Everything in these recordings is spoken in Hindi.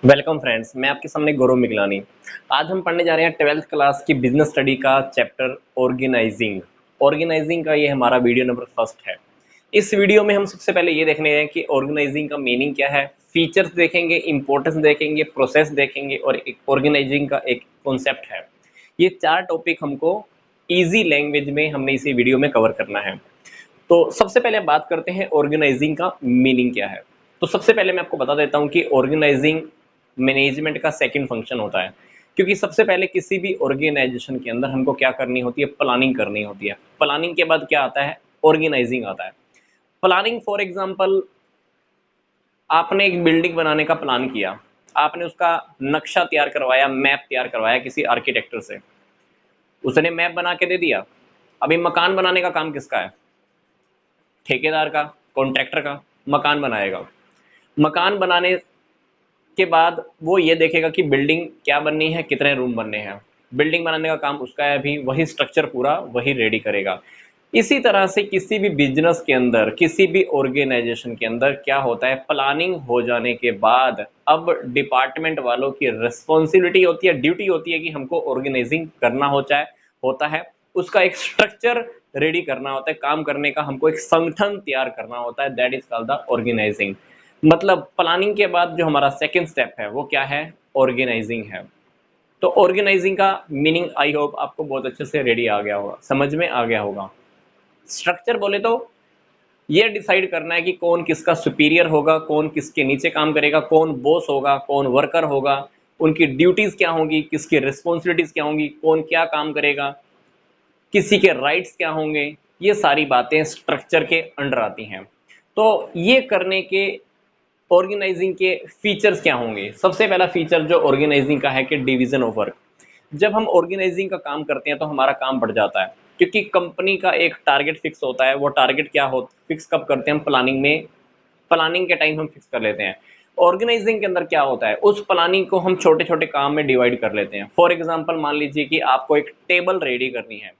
वेलकम फ्रेंड्स, मैं आपके सामने गौरव मिगलानी। आज हम पढ़ने जा रहे हैं 12th क्लास की बिजनेस स्टडी का चैप्टर ऑर्गेनाइजिंग। ऑर्गेनाइजिंग का ये हमारा वीडियो नंबर फर्स्ट है। इस वीडियो में हम सबसे पहले ये देखने हैं कि ऑर्गेनाइजिंग का मीनिंग क्या है, फीचर्स देखेंगे, इंपॉर्टेंस देखेंगे, प्रोसेस देखेंगे और एक ऑर्गेनाइजिंग का एक कॉन्सेप्ट है। ये चार टॉपिक हमको ईजी लैंग्वेज में हमने इसी वीडियो में कवर करना है। तो सबसे पहले बात करते हैं ऑर्गेनाइजिंग का मीनिंग क्या है। तो सबसे पहले मैं आपको बता देता हूं कि ऑर्गेनाइजिंग मैनेजमेंट का सेकंड फंक्शन होता है। क्योंकि सबसे पहले किसी भी ऑर्गेनाइजेशन के अंदर हमको क्या करनी होती है, प्लानिंग करनी होती है। प्लानिंग के बाद क्या आता है, ऑर्गेनाइजिंग आता है। प्लानिंग फॉर एग्जांपल, आपने एक बिल्डिंग बनाने का प्लान किया, आपने उसका नक्शा तैयार करवाया, मैप तैयार करवाया किसी आर्किटेक्टर से, उसने मैप बना के दे दिया। अभी मकान बनाने का काम किसका है, ठेकेदार का, कॉन्ट्रैक्टर का। मकान बनाएगा, मकान बनाने के बाद वो ये देखेगा कि बिल्डिंग क्या बननी है, कितने रूम बनने हैं। बिल्डिंग बनाने का काम उसका है, अभी वही स्ट्रक्चर पूरा वही रेडी करेगा। इसी तरह से किसी भी बिजनेस के अंदर, किसी भी ऑर्गेनाइजेशन के अंदर क्या होता है, प्लानिंग हो जाने के बाद अब डिपार्टमेंट वालों की रिस्पॉन्सिबिलिटी होती है, ड्यूटी होती है कि हमको ऑर्गेनाइजिंग करना होता है, उसका एक स्ट्रक्चर रेडी करना होता है, काम करने का हमको एक संगठन तैयार करना होता है, that is called the organising. मतलब प्लानिंग के बाद जो हमारा सेकंड स्टेप है वो क्या है, ऑर्गेनाइजिंग है। तो ऑर्गेनाइजिंग का मीनिंग आई होप आपको बहुत अच्छे से रेडी आ गया होगा, समझ में आ गया होगा। स्ट्रक्चर बोले तो ये डिसाइड करना है कि कौन किसका सुपीरियर होगा, कौन किसके नीचे काम करेगा, कौन बॉस होगा, कौन वर्कर होगा, उनकी ड्यूटीज क्या होंगी, किसकी रिस्पॉन्सिबिलिटीज क्या होंगी, कौन क्या काम करेगा, किसी के राइट्स क्या होंगे। ये सारी बातें स्ट्रक्चर के अंडर आती हैं। तो ये करने के ऑर्गेनाइजिंग के फीचर्स क्या होंगे। सबसे पहला फीचर जो ऑर्गेनाइजिंग का है कि डिवीजन ऑफ वर्क। जब हम ऑर्गेनाइजिंग का काम करते हैं तो हमारा काम बढ़ जाता है, क्योंकि कंपनी का एक टारगेट फिक्स होता है। वो टारगेट क्या हो फिक्स कब करते हैं, हम प्लानिंग में, प्लानिंग के टाइम हम फिक्स कर लेते हैं। ऑर्गेनाइजिंग के अंदर क्या होता है, उस प्लानिंग को हम छोटे छोटे काम में डिवाइड कर लेते हैं। फॉर एग्जाम्पल, मान लीजिए कि आपको एक टेबल रेडी करनी है।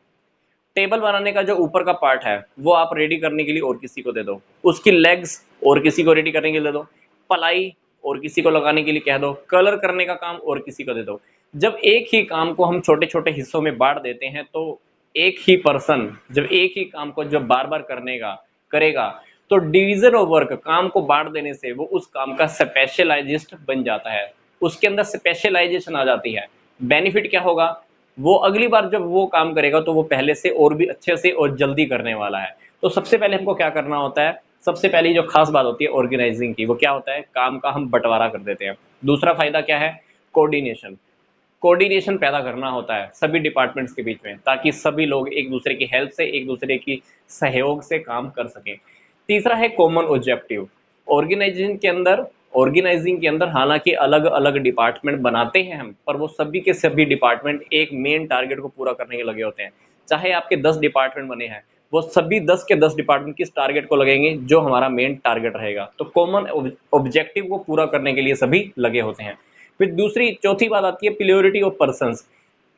टेबल बनाने का जो ऊपर का पार्ट है वो आप रेडी करने के लिए और किसी को दे दो, उसकी लेग्स और किसी को रेडी करने के लिए दे दो, पलाई और किसी को लगाने के लिए कह दो, कलर करने का काम और किसी को दे दो। जब एक ही काम को हम छोटे छोटे हिस्सों में बांट देते हैं तो एक ही पर्सन जब एक ही काम को जब बार बार करने का करेगा तो डिवीजन ऑफ वर्क, काम को बांट देने से वो उस काम का स्पेशलाइजिस्ट बन जाता है, उसके अंदर स्पेशलाइजेशन आ जाती है। बेनिफिट क्या होगा, वो अगली बार जब वो काम करेगा तो वो पहले से और भी अच्छे से और जल्दी करने वाला है। तो सबसे पहले हमको क्या करना होता है, सबसे पहली जो खास बात होती है ऑर्गेनाइजिंग की, वो क्या होता है, काम का हम बंटवारा कर देते हैं। दूसरा फायदा क्या है, कोऑर्डिनेशन। कोऑर्डिनेशन पैदा करना होता है सभी डिपार्टमेंट्स के बीच में, ताकि सभी लोग एक दूसरे की हेल्प से, एक दूसरे की सहयोग से काम कर सकें। तीसरा है कॉमन ऑब्जेक्टिव। ऑर्गेनाइजेशन के अंदर ऑर्गेनाइजिंग के अंदर हालांकि अलग अलग डिपार्टमेंट बनाते हैं हम, पर वो सभी के सभी डिपार्टमेंट एक मेन टारगेट को पूरा करने के लगे होते हैं। चाहे आपके 10 डिपार्टमेंट बने हैं, वो सभी 10 के 10 डिपार्टमेंट किस टारगेट को लगेंगे, जो हमारा मेन टारगेट रहेगा। तो कॉमन ऑब्जेक्टिव को पूरा करने के लिए सभी लगे होते हैं। फिर दूसरी चौथी बात आती है प्रियोरिटी ऑफ पर्संस।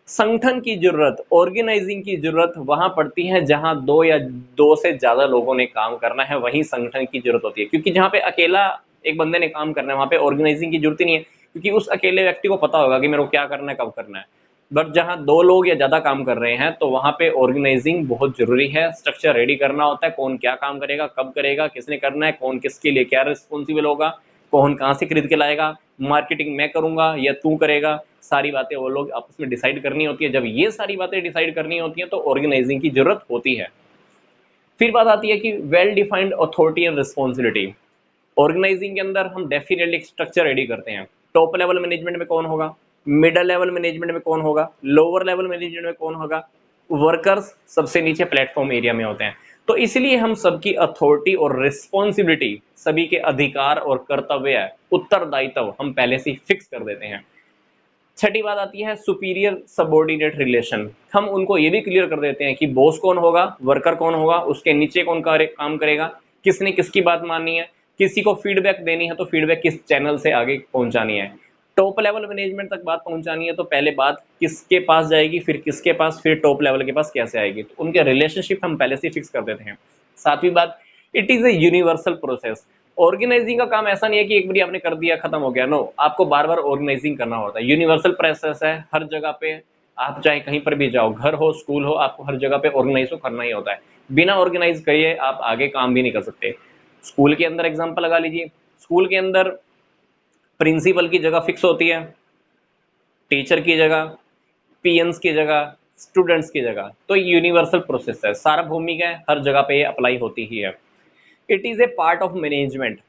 संगठन की जरूरत, ऑर्गेनाइजिंग की जरूरत वहां पड़ती है जहां दो या दो से ज्यादा लोगों ने काम करना है, वहीं संगठन की जरूरत होती है। क्योंकि जहां पे अकेला एक बंदे ने काम करना है वहां पे ऑर्गेनाइजिंग की जरूरत ही नहीं है, क्योंकि उस अकेले व्यक्ति को पता होगा कि मेरे को क्या करना है, कब करना है। बट जहां दो लोग या ज्यादा काम कर रहे हैं तो वहां पे ऑर्गेनाइजिंग बहुत जरूरी है। स्ट्रक्चर रेडी करना होता है, कौन क्या काम करेगा, कब करेगा, किसने करना है, कौन किसके लिए क्या रिस्पॉन्सिबल होगा, कौन कहाँ से खरीद के लाएगा, मार्केटिंग मैं करूंगा या तू करेगा, सारी बातें वो लोग आपस में डिसाइड करनी होती है। जब ये सारी बातें डिसाइड करनी होती हैं तो ऑर्गेनाइजिंग की जरूरत होती है। फिर बात आती है कि well defined authority and responsibility. Organising के अंदर हम डेफिनेटली एक स्ट्रक्चर रेडी करते हैं। टॉप लेवल मैनेजमेंट में कौन होगा, मिडिल लेवल मैनेजमेंट में कौन होगा, लोअर लेवल मैनेजमेंट में कौन होगा, वर्कर्स सबसे नीचे प्लेटफॉर्म एरिया में होते हैं। तो इसलिए हम सबकी अथॉरिटी और रिस्पॉन्सिबिलिटी, सभी के अधिकार और कर्तव्य, उत्तरदायित्व हम पहले से ही फिक्स कर देते हैं। छठी बात आती है सुपीरियर सबॉर्डिनेट रिलेशन। हम उनको ये भी क्लियर कर देते हैं कि बॉस कौन होगा, वर्कर कौन होगा, उसके नीचे कौन काम करेगा, किसने किसकी बात माननी है, किसी को फीडबैक देनी है तो फीडबैक किस चैनल से आगे पहुंचानी है। टॉप लेवल मैनेजमेंट तक बात पहुंचानी है तो पहले बात किसके पास जाएगी, फिर किसके पास, फिर टॉप लेवल के पास कैसे आएगी। तो उनके रिलेशनशिप हम पहले से फिक्स कर देते हैं। सातवीं बात, it is a universal process. Organising का काम ऐसा नहीं है कि एक बार आपने कर दिया खत्म हो गया, नो, आपको बार बार ऑर्गेनाइजिंग करना होता है। यूनिवर्सल प्रोसेस है, हर जगह पे आप चाहे कहीं पर भी जाओ, घर हो स्कूल हो, आपको हर जगह पे ऑर्गेनाइज तो करना ही होता है। बिना ऑर्गेनाइज करिए आप आगे काम भी नहीं कर सकते। स्कूल के अंदर एग्जाम्पल लगा लीजिए, स्कूल के अंदर प्रिंसिपल की जगह फिक्स होती है, टीचर की जगह, पीएन्स की जगह, स्टूडेंट्स की जगह। तो यूनिवर्सल प्रोसेस है, सार्वभौमिक है, हर जगह पे ये अप्लाई होती ही है। It is A part of management.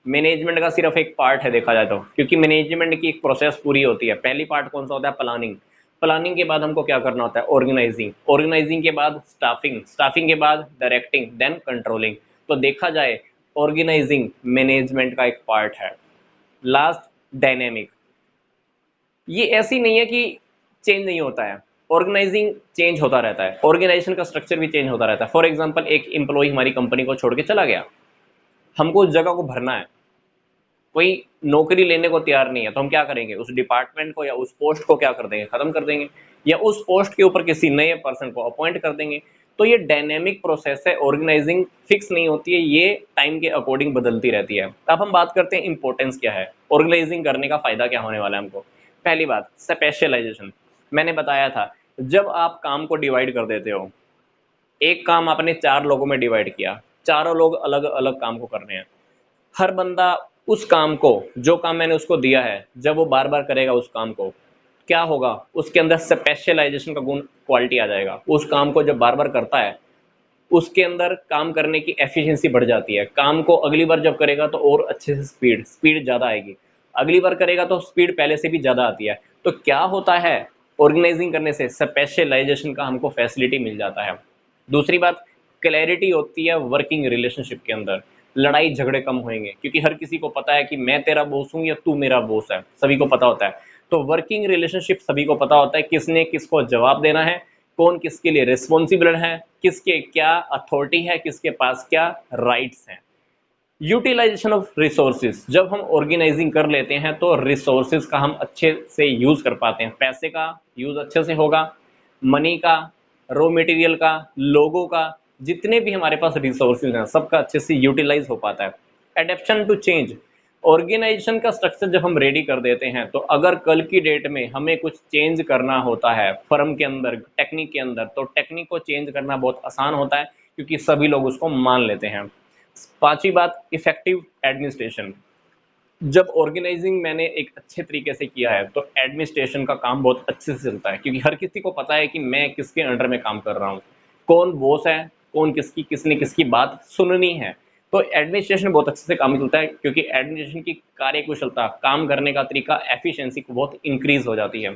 Management का सिर्फ एक पार्ट है देखा जाए तो, क्योंकि मैनेजमेंट की एक प्रोसेस पूरी होती है। पहली पार्ट कौन सा होता है? प्लानिंग। प्लानिंग के बाद हमको क्या करना होता है? ऑर्गेनाइजिंग। ऑर्गेनाइजिंग के बाद स्टाफिंग। स्टाफिंग के बाद डायरेक्टिंग, देन कंट्रोलिंग। तो देखा जाए ऑर्गेनाइजिंग मैनेजमेंट का एक पार्ट है। Last, dynamic. ये ऐसी नहीं है कि चेंज नहीं होता है, ऑर्गेनाइजिंग चेंज होता रहता है, ऑर्गेनाइजेशन का स्ट्रक्चर भी चेंज होता रहता है। फॉर एग्जांपल, एक एम्प्लॉय हमारी कंपनी को छोड़ के चला गया, हमको उस जगह को भरना है, कोई नौकरी लेने को तैयार नहीं है, तो हम क्या करेंगे? उस डिपार्टमेंट को या उस पोस्ट को क्या कर देंगे? खत्म कर देंगे, या उस पोस्ट के ऊपर किसी नए पर्सन को अपॉइंट कर देंगे। तो ये डायनेमिक प्रोसेस है, ऑर्गेनाइजिंग फिक्स नहीं होती है, ये टाइम के अकॉर्डिंग बदलती रहती है। अब हम बात करते हैं इंपॉर्टेंस क्या है, ऑर्गेनाइजिंग करने का फायदा क्या होने वाला है हमको। पहली बात, स्पेशलाइजेशन। मैंने बताया था, जब आप काम को डिवाइड कर देते हो, एक काम आपने 4 लोगों में डिवाइड किया, चारों लोग अलग अलग काम को करने हैं, हर बंदा उस काम को, जो काम मैंने उसको दिया है, जब वो बार बार करेगा उस काम को, क्या होगा? उसके अंदर स्पेशलाइजेशन का गुण, क्वालिटी आ जाएगा। उस काम को जब बार बार करता है, उसके अंदर काम करने की एफिशिएंसी बढ़ जाती है। काम को अगली बार जब करेगा तो और अच्छे से स्पीड ज़्यादा आएगी, अगली बार करेगा तो स्पीड पहले से भी ज़्यादा आती है। तो क्या होता है? ऑर्गेनाइजिंग करने से स्पेशलाइजेशन का हमको फैसिलिटी मिल जाता है। दूसरी बात, क्लैरिटी होती है वर्किंग रिलेशनशिप के अंदर, लड़ाई झगड़े कम होंगे, क्योंकि हर किसी को पता है कि मैं तेरा बॉस हूँ या तू मेरा बॉस है, सभी को पता होता है। तो वर्किंग रिलेशनशिप सभी को पता होता है, किसने किसको जवाब देना है, कौन किसके लिए रिस्पॉन्सिबल है, किसके क्या अथॉरिटी है, किसके पास क्या राइट्स हैं। यूटिलाइजेशन ऑफ रिसोर्सेज, जब हम ऑर्गेनाइजिंग कर लेते हैं तो रिसोर्सेज का हम अच्छे से यूज कर पाते हैं। पैसे का यूज अच्छे से होगा, मनी का, रॉ मटेरियल का, लोगों का, जितने भी हमारे पास रिसोर्सेज हैं सबका अच्छे से यूटिलाइज हो पाता है। एडेप्शन टू चेंज, ऑर्गेनाइजेशन का स्ट्रक्चर जब हम रेडी कर देते हैं, तो अगर कल की डेट में हमें कुछ चेंज करना होता है फर्म के अंदर, टेक्निक के अंदर, तो टेक्निक को चेंज करना बहुत आसान होता है, क्योंकि सभी लोग उसको मान लेते हैं। पांचवी बात, इफेक्टिव एडमिनिस्ट्रेशन। जब ऑर्गेनाइजिंग मैंने एक अच्छे तरीके से किया है तो एडमिनिस्ट्रेशन का काम बहुत अच्छे से चलता है, क्योंकि हर किसी को पता है कि मैं किसके अंडर में काम कर रहा हूँ, कौन बॉस है, कौन किसकी, किसने किसकी बात सुननी है। तो एडमिनिस्ट्रेशन बहुत अच्छे से काम चलता है, क्योंकि एडमिनिस्ट्रेशन की कार्यकुशलता, काम करने का तरीका, एफिशिएंसी को बहुत इंक्रीज हो जाती है।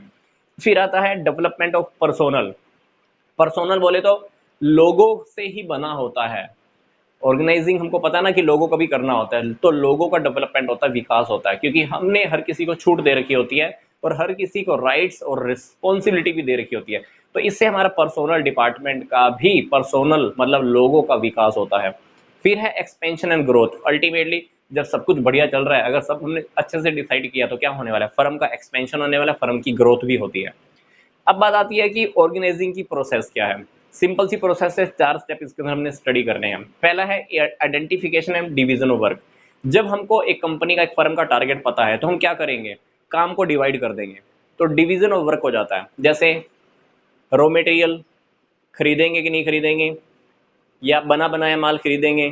फिर आता है डेवलपमेंट ऑफ पर्सोनल। पर्सोनल बोले तो लोगों से ही बना होता है। ऑर्गेनाइजिंग हमको पता है ना कि लोगों का भी करना होता है, तो लोगों का डेवलपमेंट होता है, विकास होता है, क्योंकि हमने हर किसी को छूट दे रखी होती है और हर किसी को राइट्स और रिस्पॉन्सिबिलिटी भी दे रखी होती है। तो इससे हमारा पर्सोनल डिपार्टमेंट का भी, पर्सोनल मतलब लोगों का विकास होता है। फिर है एक्सपेंशन एंड ग्रोथ। अल्टीमेटली जब सब कुछ बढ़िया चल रहा है, अगर सब हमने अच्छे से डिसाइड किया, तो क्या होने वाला है? फर्म का एक्सपेंशन होने वाला है, फर्म की ग्रोथ भी होती है। अब बात आती है कि ऑर्गेनाइजिंग की प्रोसेस क्या है। सिंपल सी प्रोसेस है, 4 स्टेप इसके अंदर हमने स्टडी करने हैं। पहला है identification and division of work. जब हमको एक कंपनी का, एक फर्म का टारगेट पता है, तो हम क्या करेंगे? काम को डिवाइड कर देंगे, तो डिवीजन ऑफ वर्क हो जाता है। जैसे रॉ मटेरियल खरीदेंगे कि नहीं खरीदेंगे, या बना बनाया माल खरीदेंगे,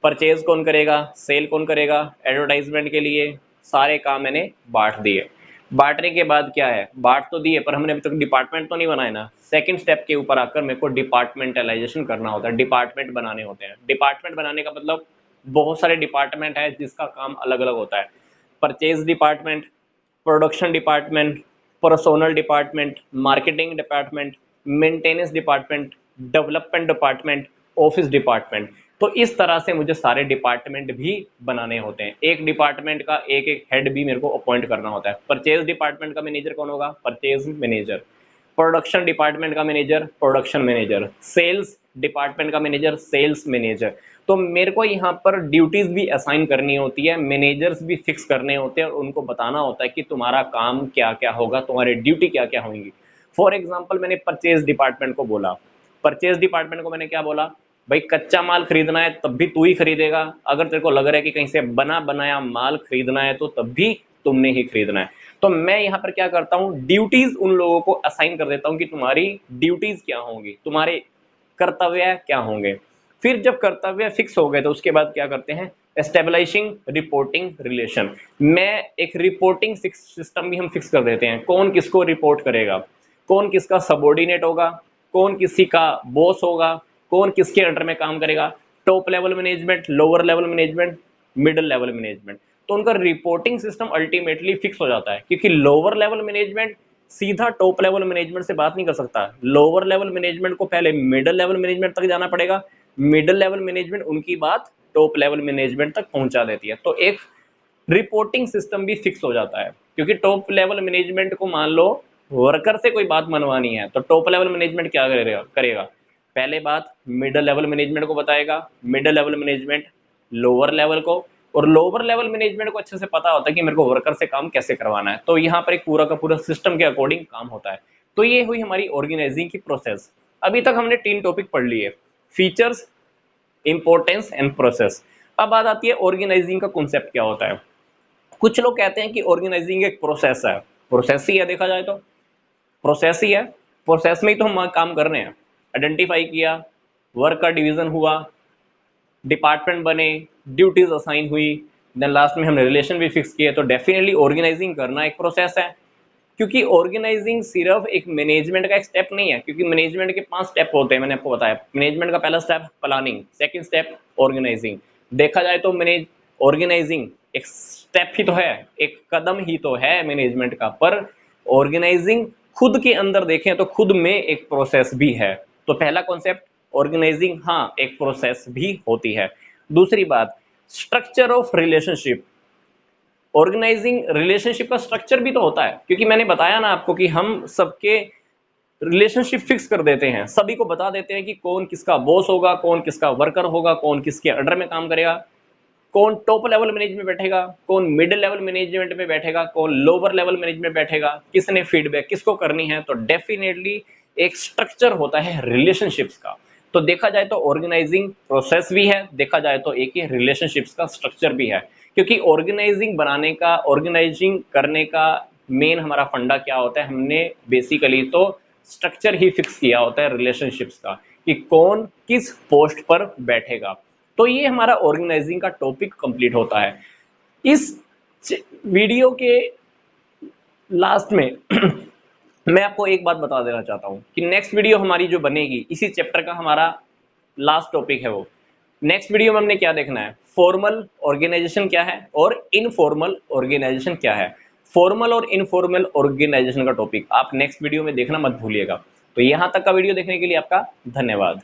परचेज कौन करेगा, सेल कौन करेगा, एडवर्टाइजमेंट के लिए सारे काम मैंने बांट दिए। बांटने के बाद क्या है? बांट तो दिए, पर हमने अभी तक डिपार्टमेंट तो नहीं बनाए ना। सेकंड स्टेप के ऊपर आकर मेरे को डिपार्टमेंटलाइजेशन करना होता है, डिपार्टमेंट बनाने होते हैं। डिपार्टमेंट बनाने का मतलब बहुत सारे डिपार्टमेंट है जिसका काम अलग अलग होता है। Purchase department, production department, personnel department, marketing department, maintenance department, development department, office department. तो इस तरह से मुझे सारे डिपार्टमेंट भी बनाने होते हैं। एक डिपार्टमेंट का एक एक हेड भी मेरे को अपॉइंट करना होता है। परचेज डिपार्टमेंट का मैनेजर कौन होगा? Purchase manager. प्रोडक्शन डिपार्टमेंट का manager, production manager. Sales department का मैनेजर, सेल्स मैनेजर। तो मेरे को यहाँ पर ड्यूटीज भी असाइन करनी होती है, मैनेजर्स भी फिक्स करने होते हैं, और उनको बताना होता है कि तुम्हारा काम क्या क्या होगा, तुम्हारी ड्यूटी क्या क्या होंगी। फॉर एग्जाम्पल, मैंने परचेज डिपार्टमेंट को बोला, परचेज डिपार्टमेंट को मैंने क्या बोला? भाई कच्चा माल खरीदना है तब भी तू ही खरीदेगा, अगर तेरे को लग रहा है कि कहीं से बना बनाया माल खरीदना है तो तब भी तुमने ही खरीदना है। तो मैं यहाँ पर क्या करता हूँ, ड्यूटीज उन लोगों को असाइन कर देता हूँ कि तुम्हारी ड्यूटीज क्या होंगी, तुम्हारे कर्तव्य क्या होंगे। फिर जब कर्तव्य फिक्स हो गए तो उसके बाद क्या करते हैं, एस्टेब्लिशिंग रिपोर्टिंग रिलेशन। मैं एक रिपोर्टिंग सिस्टम भी हम फिक्स कर देते हैं, कौन किसको रिपोर्ट करेगा, कौन किसका सबॉर्डिनेट होगा, कौन किसी का बॉस होगा, कौन किसके अंडर में काम करेगा, top level management, lower level management, middle level management. तो उनका रिपोर्टिंग सिस्टम अल्टीमेटली फिक्स हो जाता है, क्योंकि लोअर लेवल मैनेजमेंट सीधा टॉप लेवल मैनेजमेंट से बात नहीं कर सकता, लोअर लेवल मैनेजमेंट को पहले मिडिल लेवल मैनेजमेंट तक जाना पड़ेगा, मिडिल लेवल मैनेजमेंट उनकी बात टॉप लेवल मैनेजमेंट तक पहुंचा देती है। तो एक रिपोर्टिंग सिस्टम भी फिक्स हो जाता है, क्योंकि टॉप लेवल मैनेजमेंट को मान लो वर्कर से कोई बात मनवानी है तो टॉप लेवल मैनेजमेंट क्या करेगा, पहले बात मिडिल लेवल मैनेजमेंट को बताएगा, middle level management lower level को, और लोअर लेवल मैनेजमेंट को अच्छे से पता होता है कि मेरे को वर्कर से काम कैसे करवाना है। तो यहाँ पर एक पूरा का पूरा सिस्टम के अकॉर्डिंग काम होता है। तो ये हुई हमारी ऑर्गेनाइजिंग की प्रोसेस। अभी तक हमने 3 टॉपिक पढ़ लिए, फीचर्स, इंपॉर्टेंस एंड प्रोसेस। अब बात आती है ऑर्गेनाइजिंग का कॉन्सेप्ट क्या होता है। कुछ लोग कहते हैं कि ऑर्गेनाइजिंग एक प्रोसेस है, प्रोसेस ही है, देखा जाए तो प्रोसेस ही है, प्रोसेस में ही तो हम काम कर रहे हैं। आइडेंटिफाई किया, वर्क का डिवीजन हुआ, डिपार्टमेंट बने, ड्यूटीज असाइन हुई, देन लास्ट में हमने रिलेशन भी फिक्स किए। तो डेफिनेटली ऑर्गेनाइजिंग करना एक प्रोसेस है, क्योंकि ऑर्गेनाइजिंग सिर्फ एक मैनेजमेंट का एक स्टेप नहीं है, क्योंकि मैनेजमेंट के 5 स्टेप होते हैं, मैंने आपको बताया। मैनेजमेंट का पहला step planning, second step organising. देखा जाए तो मैनेज ऑर्गेनाइजिंग एक स्टेप ही तो है, एक कदम ही तो है मैनेजमेंट का, पर ऑर्गेनाइजिंग खुद के अंदर देखें तो खुद में एक प्रोसेस भी है। तो पहला कॉन्सेप्ट ऑर्गेनाइजिंग, हाँ एक प्रोसेस भी होती है। दूसरी बात, structure of relationship. Organising relationship का स्ट्रक्चर भी तो होता है, क्योंकि मैंने बताया ना आपको कि हम सबके रिलेशनशिप फिक्स कर देते हैं, सभी को बता देते हैं कि कौन किसका बॉस होगा, कौन किसका वर्कर होगा, कौन किसके अंडर में काम करेगा, कौन टॉप लेवल मैनेजमेंट में बैठेगा, कौन मिडिल लेवल मैनेजमेंट में बैठेगा, कौन लोअर लेवल मैनेजमेंट में बैठेगा, किसने फीडबैक किसको करनी है। तो डेफिनेटली एक स्ट्रक्चर होता है रिलेशनशिप्स का। तो देखा जाए तो ऑर्गेनाइजिंग प्रोसेस भी है, देखा जाए तो एक ही रिलेशनशिप्स का स्ट्रक्चर भी है, क्योंकि ऑर्गेनाइजिंग बनाने का, ऑर्गेनाइजिंग करने का मेन हमारा फंडा क्या होता है, हमने बेसिकली तो स्ट्रक्चर ही फिक्स किया होता है रिलेशनशिप्स का, कि कौन किस पोस्ट पर बैठेगा। तो ये हमारा ऑर्गेनाइजिंग का टॉपिक कंप्लीट होता है। इस वीडियो के लास्ट में मैं आपको एक बात बता देना चाहता हूं कि नेक्स्ट वीडियो हमारी जो बनेगी इसी चैप्टर का हमारा लास्ट टॉपिक है वो। नेक्स्ट वीडियो में हमने क्या देखना है, फॉर्मल ऑर्गेनाइजेशन क्या है और इनफॉर्मल ऑर्गेनाइजेशन क्या है। फॉर्मल और इनफॉर्मल ऑर्गेनाइजेशन का टॉपिक आप नेक्स्ट वीडियो में देखना मत भूलिएगा। तो यहां तक का वीडियो देखने के लिए आपका धन्यवाद।